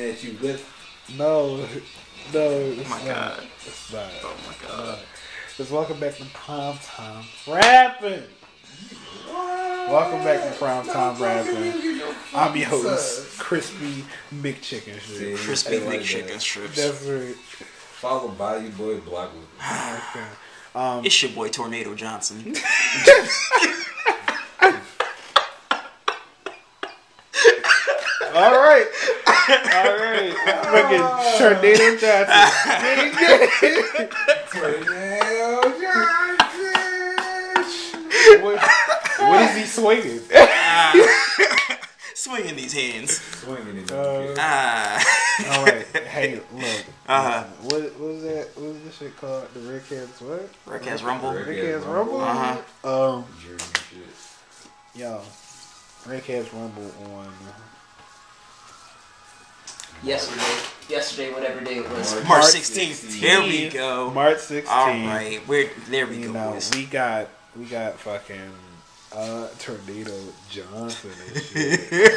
That you good? No. Oh my god. It's not. Oh my god. Just welcome back to Prime Time Rapping. Welcome back to Prime Time Rapping. I'm your host, Crispy McChicken Strips. Crispy McChicken Strips. That's right. Followed by your boy Blockwood. Okay. It's your boy Tornado Johnson. All right. Fucking Tornado Johnson. Tornado Johnson. What is he swinging? Swinging these hands. Swinging it. All right. Hey, look. What was that? What was this shit called? The Red Cats what? Red Cats Rumble. Red Cats Rumble. Yo, Red Cats Rumble on Yesterday, whatever day it was. March 16th. Here we go. March 16th. All right, there we go. Know, we got fucking Tornado Johnson and shit.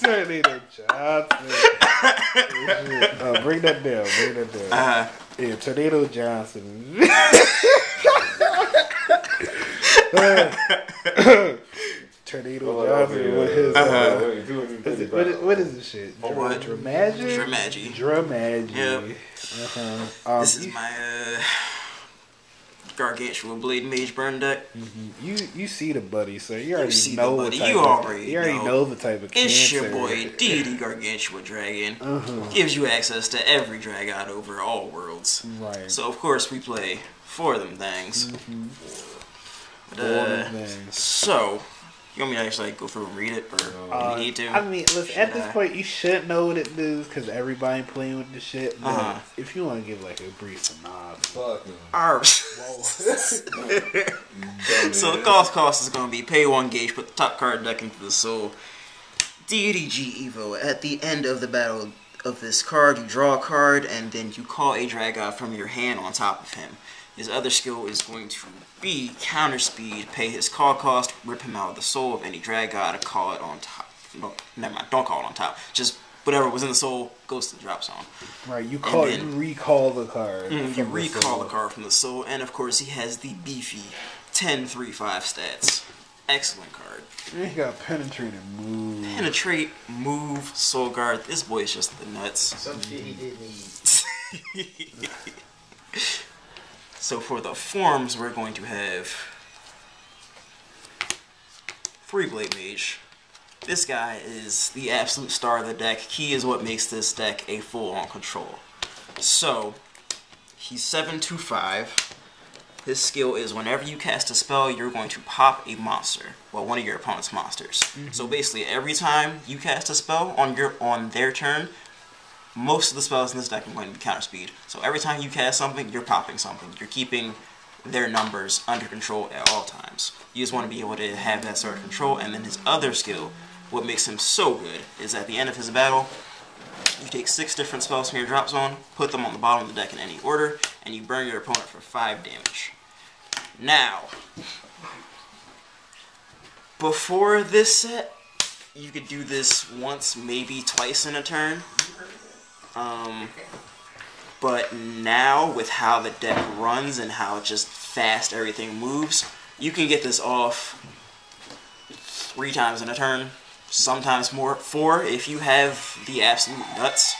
Tornado Johnson. Bring that down. Yeah, Tornado Johnson. Tornado Johnson with his what is this shit? Dramagi. Yep. This is my gargantuan blade mage burn deck. You see the buddy, so you already know the type. You already know the type of. It's your boy Deity Gargantua Dragon. Gives you access to every Dragod over all worlds. Right. So of course we play for them things. So. You want me to actually go through and read it, or do you need to? I mean, listen, at this point, you should know what it is, because everybody playing with the shit. But if you want to give like a brief synopsis. So the cost is going to be pay 1 gauge, put the top card deck into the soul. Deity G Evo. At the end of the battle of this card, you draw a card, and then you call a Dragod from your hand on top of him. His other skill is going to be counter speed, pay his call cost, rip him out of the soul of any Dragod, and call it on top. No, never mind, don't call it on top. Just whatever was in the soul goes to the drop zone. Right, you recall the card. You recall the card from the soul, and of course he has the beefy 10/3/5 stats. Excellent card. He got penetrate and move. Penetrate, move, soul guard. This boy is just the nuts. Some shit he didn't need. So for the forms, we're going to have 3 Blade Mage. This guy is the absolute star of the deck. He is what makes this deck a full-on control. So, he's 7/2/5. His skill is whenever you cast a spell, you're going to pop a monster. Well, one of your opponent's monsters. So basically, every time you cast a spell on their turn, most of the spells in this deck are going to be counter speed. So every time you cast something, you're popping something. You're keeping their numbers under control at all times. You just want to be able to have that sort of control. And then his other skill, what makes him so good, is at the end of his battle, you take 6 different spells from your drop zone, put them on the bottom of the deck in any order, and you burn your opponent for 5 damage. Now, before this set, you could do this once, maybe twice in a turn. But now, with how the deck runs and how just fast everything moves, you can get this off 3 times in a turn, sometimes more, 4 if you have the absolute nuts.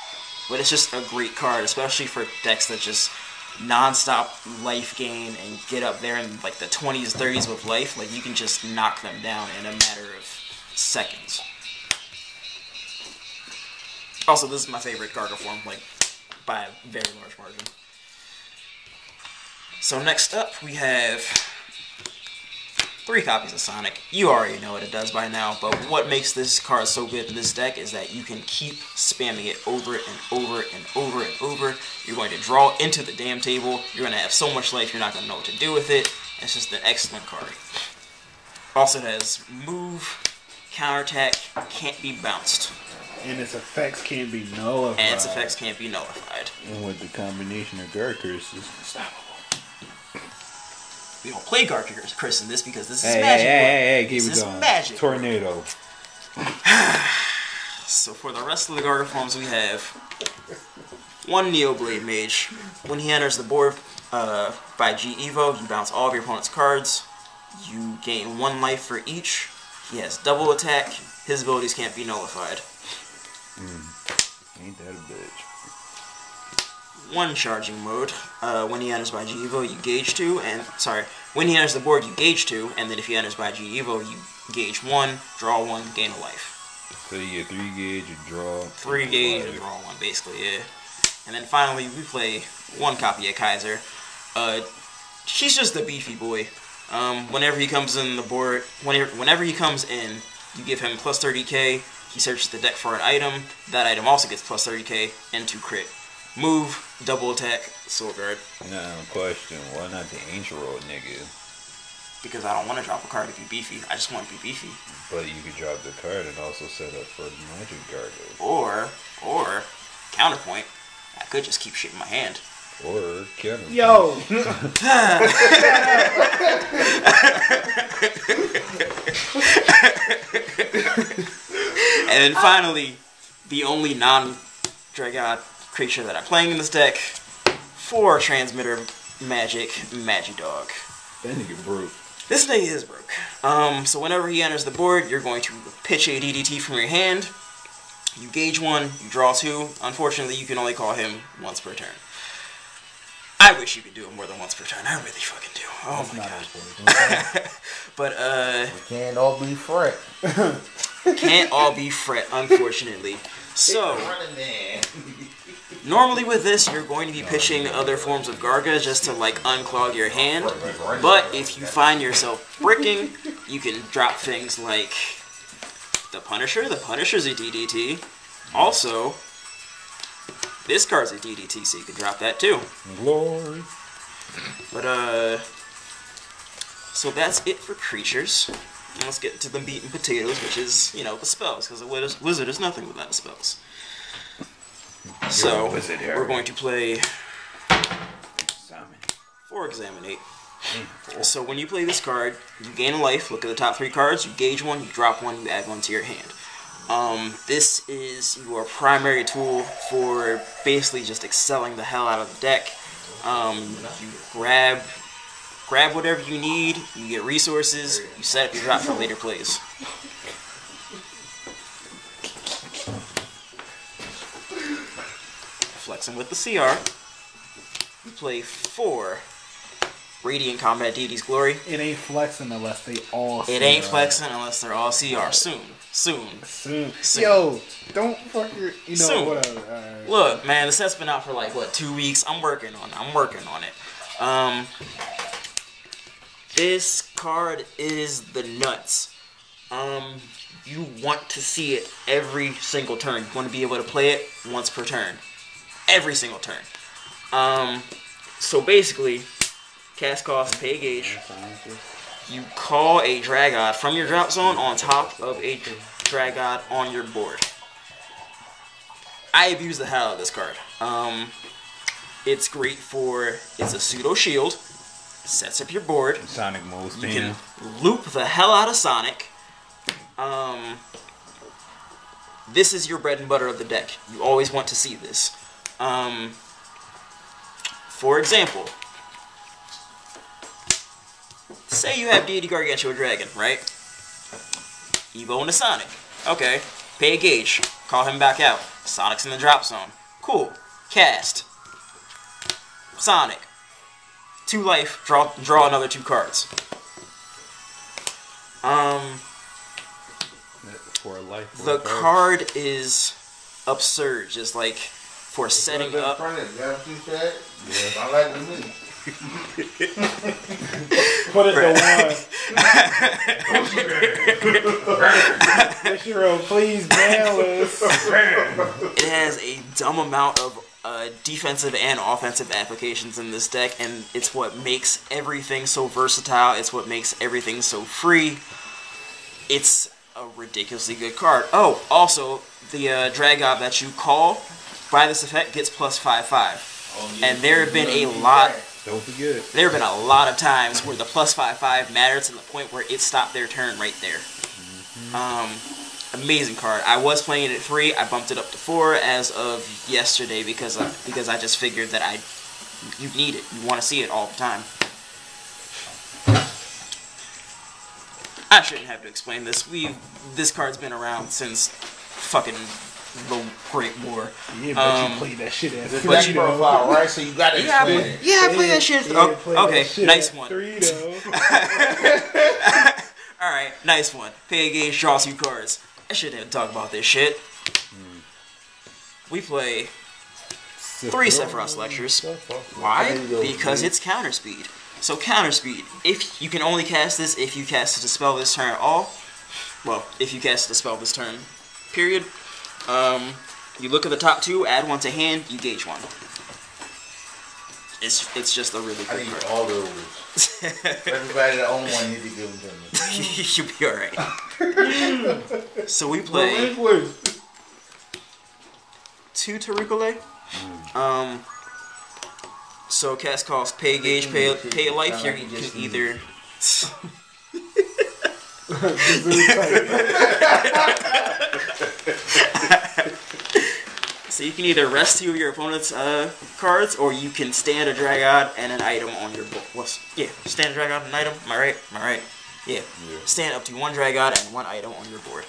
But it's just a great card, especially for decks that just non-stop life gain and get up there in like the 20s, 30s with life. Like, you can just knock them down in a matter of seconds. Also, this is my favorite Garga form, like, by a very large margin. So next up, we have 3 copies of Sonic. You already know what it does by now, but what makes this card so good in this deck is that you can keep spamming it over and over and over and over. You're going to draw into the damn table. You're going to have so much life, you're not going to know what to do with it. It's just an excellent card. Also, it has move, counterattack, can't be bounced. And its effects can't be nullified. And with the combination of characters, it's unstoppable. We don't play Chris in this because this is magic. Hey, keep this it is going. Magic. Tornado. So for the rest of the Garga forms, we have one Neo Blade Mage. When he enters the board by G Evo, you bounce all of your opponent's cards. You gain 1 life for each. He has double attack. His abilities can't be nullified. Ain't that a bitch? 1 charging mode. When he enters by G Evo, you gauge 2, and when he enters the board, you gauge 2, and then if he enters by G Evo, you gauge 1, draw 1, gain a life. So you get 3 gauge, you draw 3 gauge, and draw 1, basically, yeah. And then finally, we play 1 copy of Kaiser. She's just a beefy boy. Whenever he comes in the board, whenever he comes in, you give him plus 30k. He searches the deck for an item. That item also gets plus 30k and 2 crit. Move, double attack, sword guard. Now, question, why not the ancient roll nigga? Because I don't want to drop a card to be beefy. I just want to be beefy. But you could drop the card and also set up for magic Gargo. Or counterpoint, I could just keep shit in my hand. Or counterpoint. Yo! And then finally, the only non-Dragon creature that I'm playing in this deck, 4 transmitter magic, Magidog. That nigga broke. This thing is broke. So whenever he enters the board, you're going to pitch a DDT from your hand. You gauge 1, you draw 2. Unfortunately, you can only call him once per turn. I wish you could do it more than once per turn. I really fucking do. Oh my god. But We can't all be fret. can't all be fret, unfortunately. So normally with this, you're going to be pitching other forms of Garga just to like unclog your hand. But if you find yourself bricking, you can drop things like the Punisher. The Punisher's a DDT. Also, this card's a DDT, so you can drop that too. Glory. But so that's it for creatures. And let's get to the meat and potatoes, which is, you know, the spells, because a wizard is nothing without spells. So, we're going to play 4 Examinate. So when you play this card, you gain a life, look at the top 3 cards, you gauge 1, you drop 1, you add 1 to your hand. This is your primary tool for basically just excelling the hell out of the deck. You grab whatever you need, you get resources, you set up your drop for later plays. Flexing with the CR, we play 4 Radiant Combat Deity's Glory. It ain't flexing unless they all CR. It ain't flexing unless they're all CR. Soon. Yo, don't fucking, you know, Soon. whatever. Right. Look, man, the set's been out for like, what, 2 weeks? I'm working on it. This card is the nuts. You want to see it every single turn. You want to be able to play it once per turn. Every single turn. So basically, cast cost, pay gauge. You call a Dragod from your drop zone on top of a Dragod on your board. I abuse the hell out of this card. It's great for, it's a pseudo shield, sets up your board. Sonic mode You can loop the hell out of Sonic. This is your bread and butter of the deck. You always want to see this. For example, say you have Deity Gargantua Dragon, right? Evo into Sonic. Okay, pay a gauge. Call him back out. Sonic's in the drop zone. Cool. Cast. Sonic. 2 life. Draw another 2 cards. For a life. The card is absurd. Just like for setting up. I like to me. Put it to 1. Shiro, please ban us. It has a dumb amount of defensive and offensive applications in this deck, and it's what makes everything so versatile. It's what makes everything so free. It's a ridiculously good card. Oh, also, the Dragod that you call by this effect gets plus 5/5. And there have been a lot. Don't forget. There have been a lot of times where the plus 5/5 mattered to the point where it stopped their turn right there. Amazing card. I was playing it at 3. I bumped it up to 4 as of yesterday because I just figured that you need it. You want to see it all the time. I shouldn't have to explain this. This card's been around since fucking the Great War. Yeah, but you played that shit at The 3, DeckProfile, right? So you gotta explain it. I played that shit. Okay, nice one. 3 though. Alright, nice one. Pay a gauge, draw 2 cards. I shouldn't have to talk about this shit. We play 3 Sephiroth lectures. Why? Because it's counter speed. So counter speed. If you can only cast this if you cast a spell this turn at all. Well, if you cast a spell this turn, period. You look at the top 2, add 1 to hand, you gauge 1. It's just a really I good need card. all those. Everybody that owns one need to give them to me. You'll be alright. So we play 2 Tarikole. So cast cost, pay gauge, pay a life. You can either. So you can either rest 2 of your opponent's cards, or you can stand a Dragod and an item on your board. Stand a Dragod and an item. Am I right? Yeah. Stand up to 1 Dragod and 1 item on your board.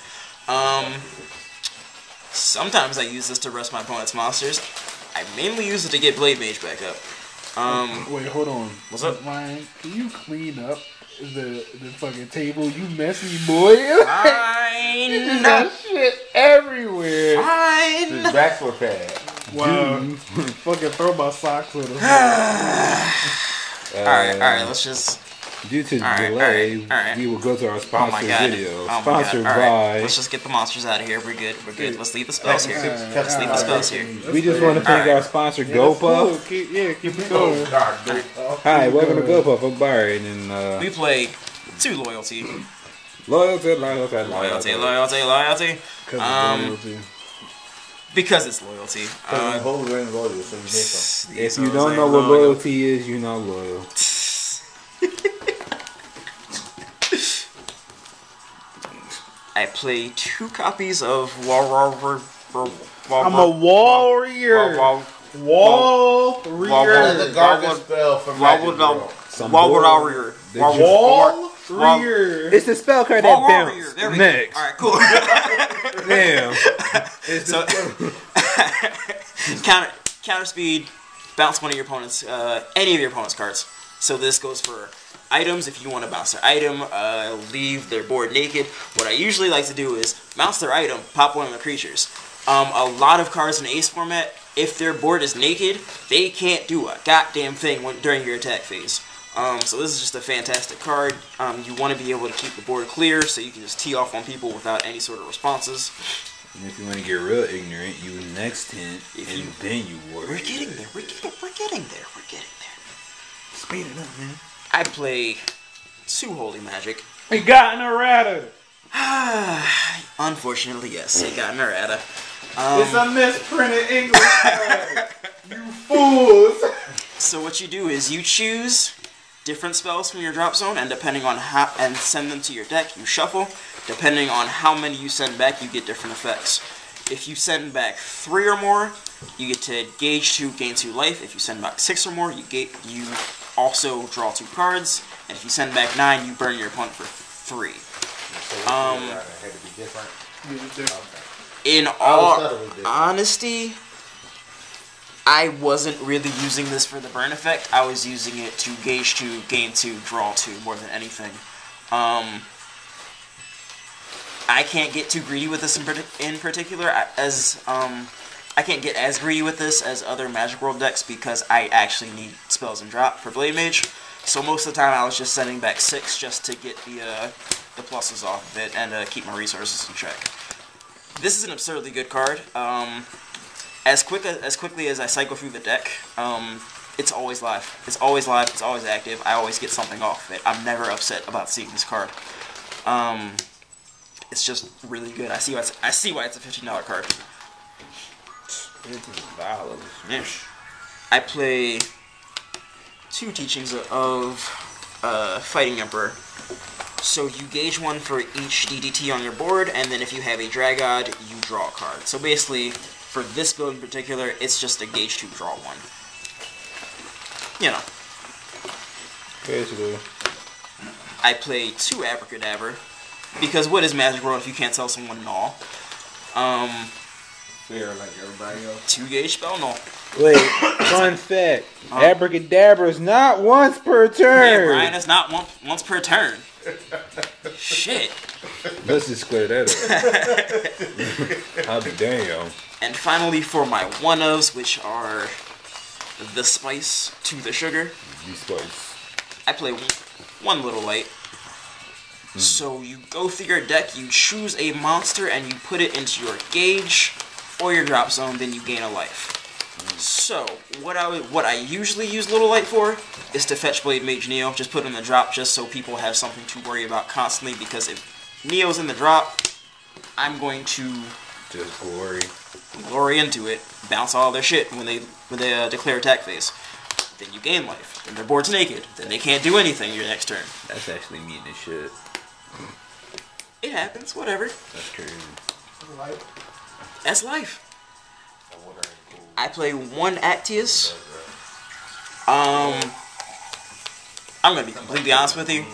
Sometimes I use this to rest my opponent's monsters. I mainly use it to get Blademage back up. Wait, hold on. What's up? Ryan, can you clean up the fucking table? You messy boy. Fine. That shit everywhere. Fine. This back for pad. Wow. Fucking throw my socks on him. Alright, let's just... Due to Alright. we will go to our Oh sponsor my god. video. Oh my Sponsored god. by. Alright, let's just get the monsters out of here. We're good. Let's leave the spells here. Let's leave the spells here. We just want to thank our sponsor, GoPuff. Keep it going. Hi, welcome to GoPuff. I'm Barry, and We play 2 loyalty. loyalty. Because it's loyalty. Whole ring loyal, so you make them. If you don't know what loyalty is, you're not loyal. I play 2 copies of I'm a warrior. Another garbage spell from Magic World. Warrior. Warrior. It's the spell card that Warrior. bounce. There we Next. go. Alright, cool. Damn. So, counter speed, bounce one of your opponent's, any of your opponent's cards. So this goes for items. If you want to bounce their item, leave their board naked. What I usually like to do is bounce their item, pop one of the creatures. A lot of cards in Ace format, if their board is naked, they can't do a goddamn thing during your attack phase. So this is just a fantastic card. You want to be able to keep the board clear so you can just tee off on people without any sort of responses. And if you want to get real ignorant, you next hint, then you warrior. We're getting there. We're getting there. Speed it up, man. I play 2 Holy Magic. He got an errata. Unfortunately, yes, it got an errata. It's a misprinted English card. You fools. So what you do is you choose different spells from your drop zone, and depending on how, and send them to your deck, you shuffle. Depending on how many you send back, you get different effects. If you send back 3 or more, you get to gauge 2, gain 2 life. If you send back 6 or more, you also draw 2 cards. And if you send back 9, you burn your opponent for 3. Had to be different. In all honesty, I wasn't really using this for the burn effect. I was using it to gauge 2, gain 2, draw 2 more than anything. I can't get too greedy with this in particular, as I can't get as greedy with this as other Magic World decks because I actually need spells and drop for Blademage. So most of the time I was just sending back 6 just to get the pluses off of it and keep my resources in check. This is an absurdly good card. As quickly as I cycle through the deck, it's always live. It's always live. It's always active. I always get something off of it. I'm never upset about seeing this card. It's just really good. I see why it's a $15 card. Yeah. I play 2 teachings of Fighting Emperor. So you gauge one for each DDT on your board, and then if you have a Dragod, you draw a card. So basically, for this build in particular, it's just a gauge 2, draw 1. You know. Basically. I play 2 Abracadabra, because what is Magic World if you can't tell someone Null? Fair like everybody else. 2 gauge spell Null. Wait, fun fact. Abracadabra is not once per Yeah, turn. Brian, it's not once per turn. Shit. Let's just clear that up. I'll be damn. And finally, for my one-ofs, which are the spice to the sugar, You spice. I play one little light. So you go through your deck, you choose a monster, and you put it into your gauge or your drop zone, then you gain a life. So, what I usually use Little Light for is to fetch Blade Mage Neo, just put it in the drop just so people have something to worry about constantly, because if Neo's in the drop, I'm going to Just glory. glory into it, bounce all their shit when they declare attack phase. Then you gain life. Then their board's naked. Then they can't do anything your next turn. That's actually mean as shit. It happens, whatever. That's crazy. That's life. I play 1 Actius. I'm gonna be completely honest with you.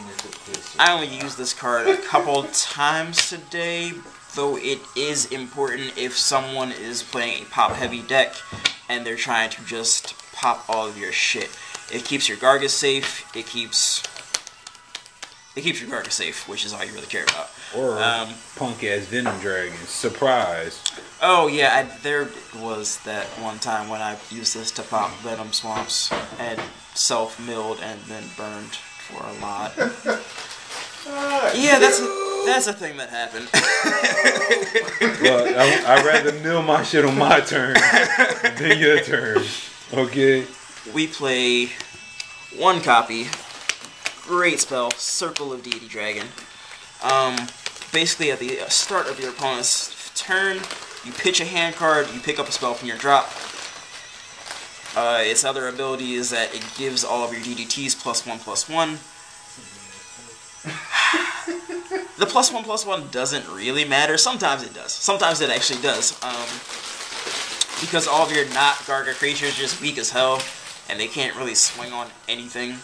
I only used this card a couple times today, though it is important if someone is playing a pop-heavy deck and they're trying to just pop all of your shit. It keeps your Gargus safe. It keeps your Gargus safe, which is all you really care about. Or punk ass Venom Dragon. Surprise. Oh yeah, there was that one time when I used this to pop Venom Swamps and self-milled and then burned for a lot. Yeah, that's a thing that happened. Look, I'd rather mill my shit on my turn than your turn. Okay? We play 1 copy. Great spell, Circle of Deity Dragon. Basically at the start of your opponent's turn, you pitch a hand card, you pick up a spell from your drop. Its other ability is that it gives all of your DDTs +1/+1. The +1/+1 doesn't really matter. Sometimes it does. Sometimes it actually does. Because all of your not Garga creatures are just weak as hell, and they can't really swing on anything.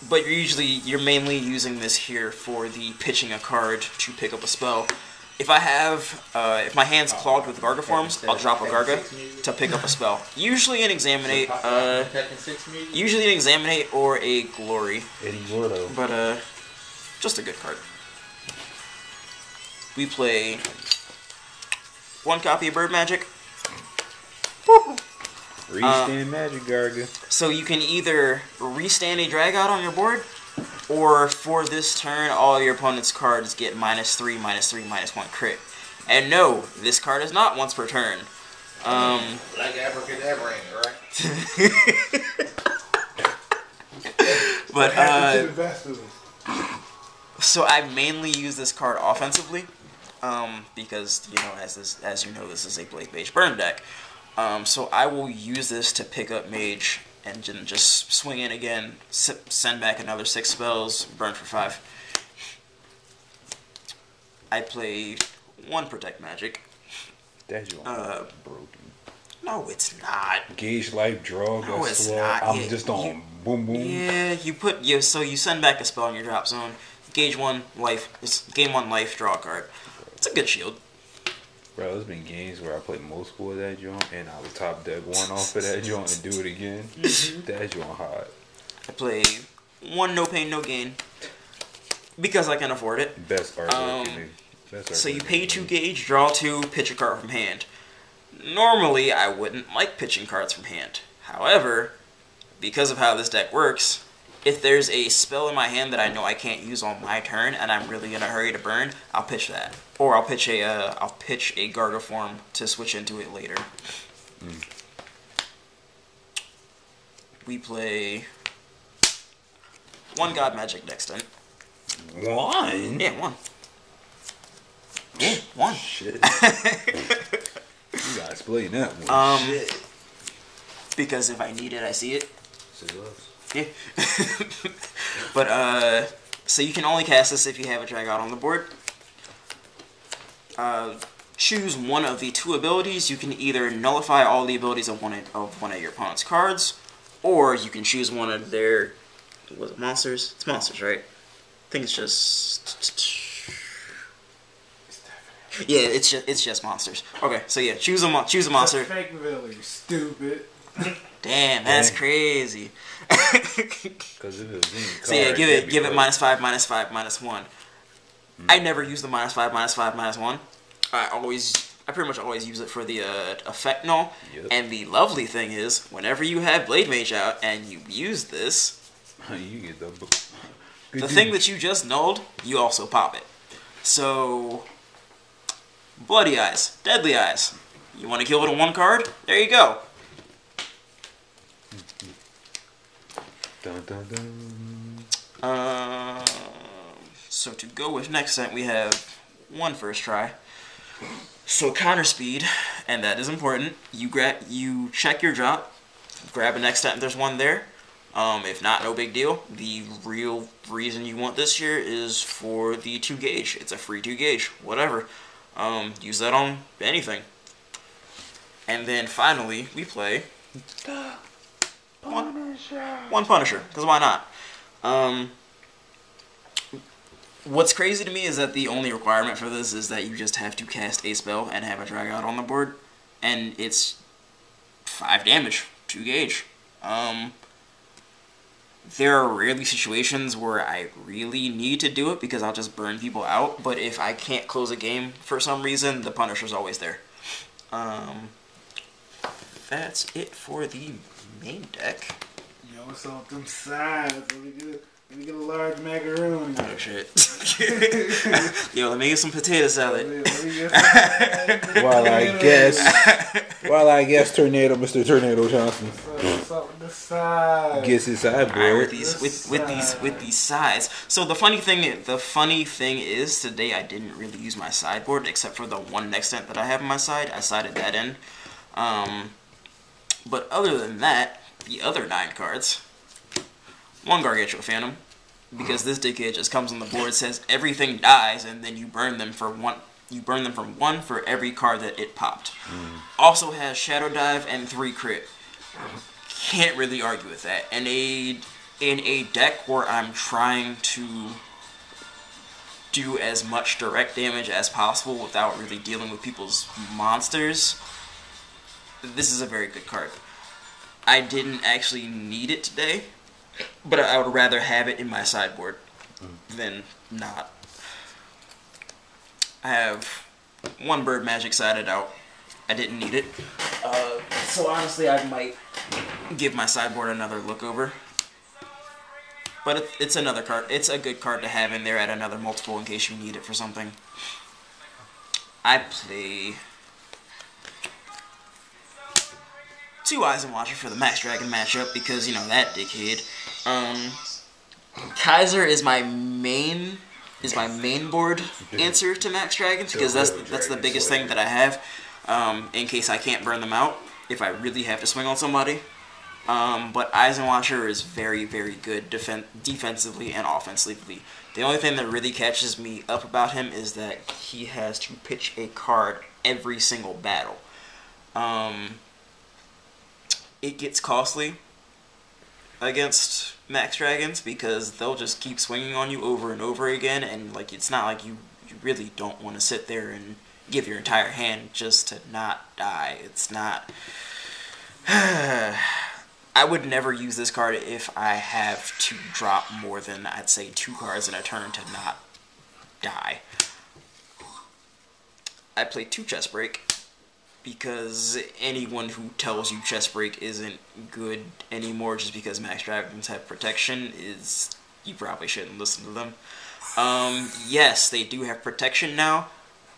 But you're mainly using this here for the pitching a card to pick up a spell. If if my hand's clogged with Garga forms, I'll drop a Garga to pick up a spell. Usually an Examinate, usually an Examinate or a Glory. Eddie Gordo. But just a good card. We play 1 copy of Bird Magic. Restand Magic Garga. So you can either restand a Dragod on your board, or for this turn, all your opponent's cards get -3, -3, -1 crit. And no, this card is not once per turn. Like Abracadabra, right? But so I mainly use this card offensively, because as you know, this is a Blade Mage burn deck. So I will use this to pick up Mage and just swing in again, send back another 6 spells, burn for 5. I play 1 Protect Magic. That joint broken. No, it's not. Gauge life draw. No, it's slow. not. I'm just on boom boom. Yeah, so you send back a spell in your drop zone, gauge 1 life, gain 1 life, draw a card. It's a good shield. Bro, there's been games where I played multiple of that joint and I would top deck 1 off of that joint and do it again. That joint hot. I play 1 No Pain No Gain because I can afford it. Best artwork in the So you pay 2 gauge, draw 2, pitch a card from hand. Normally, I wouldn't like pitching cards from hand. However, because of how this deck works, if there's a spell in my hand that I know I can't use on my turn and I'm really in a hurry to burn, I'll pitch that. Or I'll pitch a Garga form to switch into it later. We play 1 God Magic next turn. 1? Yeah, 1. Yeah, 1. Shit. You gotta explain that one. Shit. Because if I need it, I see it. Say less. Yeah. But so you can only cast this if you have a drag out on the board. Choose one of the two abilities. You can either nullify all the abilities of one of your opponent's cards, or you can choose one of their monsters. It's monsters, right? I think it's just. Yeah, it's just monsters. Okay, so yeah, choose a monster. It's a fake village, stupid. Damn, that's crazy. Because if it was any So yeah, card, give that'd be it close. -5, -5, -1. I never use the -5, -5, -1. I pretty much always use it for the effect null. Yep. And the lovely thing is, whenever you have blademage out and you use this, You get the thing that you just nulled, you also pop it. So, bloody eyes, deadly eyes. You want to kill it on one card? There you go. Dun, dun, dun. So to go with next set, we have one first try. So counter speed, and that is important. You check your drop, grab a next set, and there's one there. If not, no big deal. The real reason you want this here is for the 2 gauge. It's a free 2 gauge, whatever. Use that on anything. And then finally, we play one Punisher, because why not? What's crazy to me is that the only requirement for this is that you just have to cast a spell and have a drag out on the board, and it's 5 damage, 2 gauge. There are rarely situations where I really need to do it because I'll just burn people out, but if I can't close a game for some reason, the Punisher's always there. That's it for the main deck. Yo, what's up with them sides? Let me get a large macaroon. Oh shit. Yo, let me get some potato salad. Let me get some While I guess Tornado, Mr. Tornado Johnson what's up with the sides? gets his sideboard. Alright, with these sides. So the funny thing is today I didn't really use my sideboard except for the one next set that I have on my side. I sided that in. But other than that, the other 9 cards. 1 Gargantuan Phantom, because this dickhead just comes on the board, says everything dies, and then you burn them for 1. You burn them from 1 for every card that it popped. Also has Shadow Dive and 3 crit. Can't really argue with that. And in a deck where I'm trying to do as much direct damage as possible without really dealing with people's monsters, this is a very good card. I didn't actually need it today, but I would rather have it in my sideboard than not. I have 1 Bird Magic sided out. I didn't need it. So honestly, I might give my sideboard another look over. But it's another card. It's a good card to have in there at another multiple in case you need it for something. I play 2 Eyes and Watcher for the Max Dragon matchup because, you know, that dickhead. Kaiser is my main board answer to Max Dragons because that's the biggest thing that I have in case I can't burn them out if I really have to swing on somebody. But Eyes and Watcher is very, very good defensively and offensively. The only thing that really catches me up about him is that he has to pitch a card every single battle. It gets costly against Max Dragons because they'll just keep swinging on you over and over again, and like it's not like you really don't want to sit there and give your entire hand just to not die. It's not. I would never use this card if I have to drop more than, I'd say, 2 cards in a turn to not die. I play 2 Chest Break because anyone who tells you Chest Break isn't good anymore just because Max Dragons have protection is, you probably shouldn't listen to them. Yes, they do have protection now,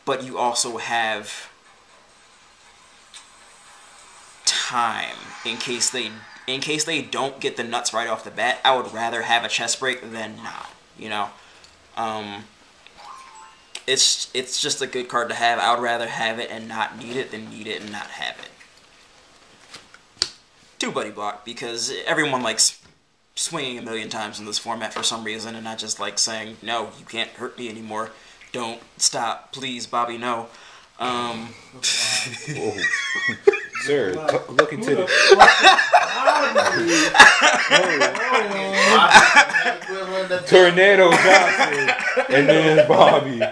but you also have time in case they don't get the nuts right off the bat. I would rather have a Chest Break than not, you know. It's just a good card to have. I would rather have it and not need it than need it and not have it. 2 Buddy Block because everyone likes swinging a million times in this format for some reason, and not just like saying, no, you can't hurt me anymore. Don't stop, please, Bobby, no. Whoa. Sir, look into the... Tornado Johnson. And then Bobby.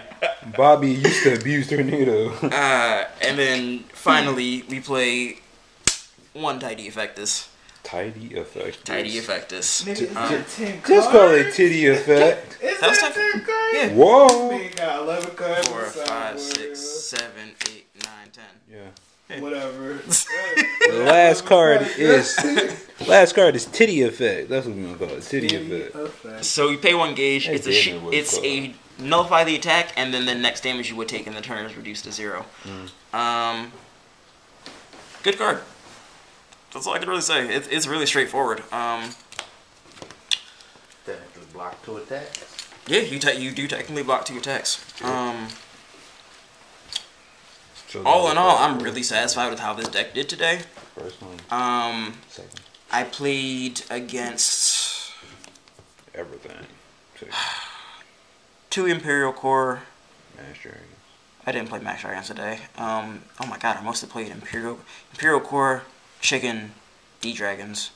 Bobby used to abuse Tornado. And then finally, we play one Tidy Effectus. Tidy Effectus. Tidy Effectus. Just call it Titty Effect. That was Tekken. Yeah. Whoa. Nigga got 11 cards. 4, on the 5, sideboard. 6, 7, 8, 9, 10. Yeah. Whatever. The last card is Titty Effect. That's what we're gonna call it. Titty Effect. So you pay 1 gauge. That's damn near what it's a nullify the attack, and then the next damage you would take in the turn is reduced to 0. Good card. That's all I can really say. It's really straightforward. Technically block 2 attacks. Yeah, you do technically block 2 attacks. So All in all, I'm really satisfied with how this deck did today. Personally, second. I played against Everything. 2 Imperial Core. Master. I didn't play Max Dragons today. Oh my god, I mostly played Imperial Core, Chicken, D-Dragons,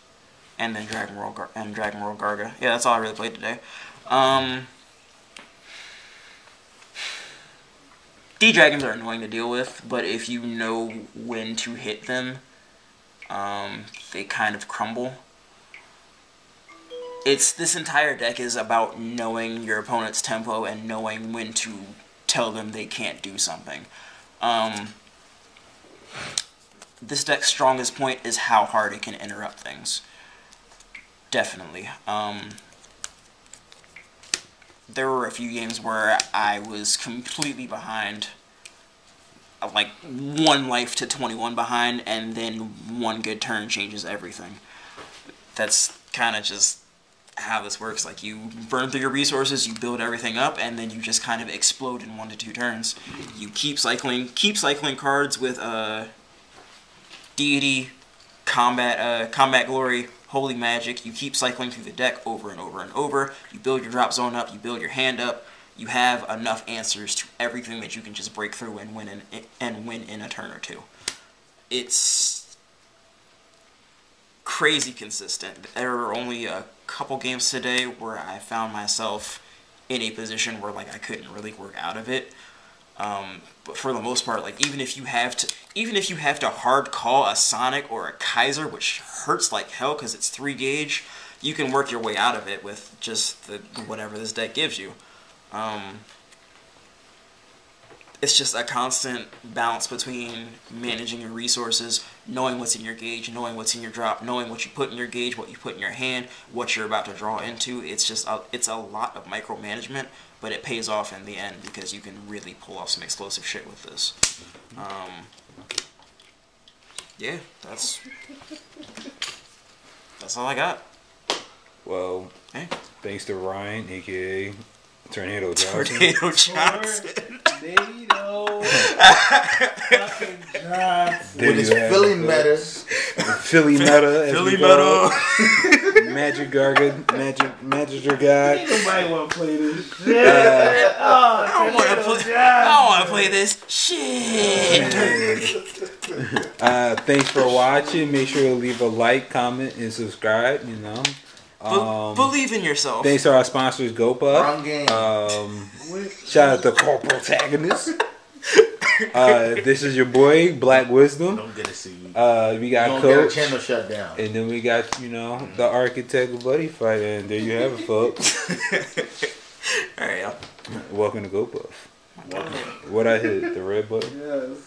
and then Dragon Roll Garga. Yeah, that's all I really played today. D-Dragons are annoying to deal with, but if you know when to hit them, they kind of crumble. This entire deck is about knowing your opponent's tempo and knowing when to tell them they can't do something. This deck's strongest point is how hard it can interrupt things. Definitely. There were a few games where I was completely behind, like 1 life to 21 behind, and then 1 good turn changes everything. That's kind of just how this works. Like, you burn through your resources, you build everything up, and then you just kind of explode in 1 to 2 turns. You keep cycling cards with Deity, Combat Glory, Holy Magic. You keep cycling through the deck over and over and over. You build your drop zone up, you build your hand up. You have enough answers to everything that you can just break through and win in a turn or 2. It's crazy consistent. There were only a couple games today where I found myself in a position where like I couldn't really work out of it. But for the most part, like even if you have to hard call a Sonic or a Kaiser, which hurts like hell because it's 3 gauge, you can work your way out of it with just whatever this deck gives you. It's just a constant balance between managing your resources, knowing what's in your gauge, knowing what's in your drop, knowing what you put in your gauge, what you put in your hand, what you're about to draw into. It's a lot of micromanagement, but it pays off in the end because you can really pull off some explosive shit with this. Yeah, that's all I got. Well, Hey. thanks to Ryan, aka Tornado Johnson. Tornado Johnson. Tornado fucking Johnson. There With his you have Philly it. metas. Philly meta. as Philly we call Metal. it. Magic Garga. Magister guy. Ain't nobody want to play this shit. I don't want to play this shit. Thanks for watching. Make sure to leave a like, comment, and subscribe. You know. Believe in yourself. Thanks to our sponsors, GoPuff. Wrong game. Shout out to co-protagonist. This is your boy, Black Wisdom. Don't get a sued. We got Don't Coach. get a channel shut down. And then we got, the architect of Buddyfighters. And there you have it, folks. Alright, y'all. Welcome to GoPuff. What I hit? The red button? Yes.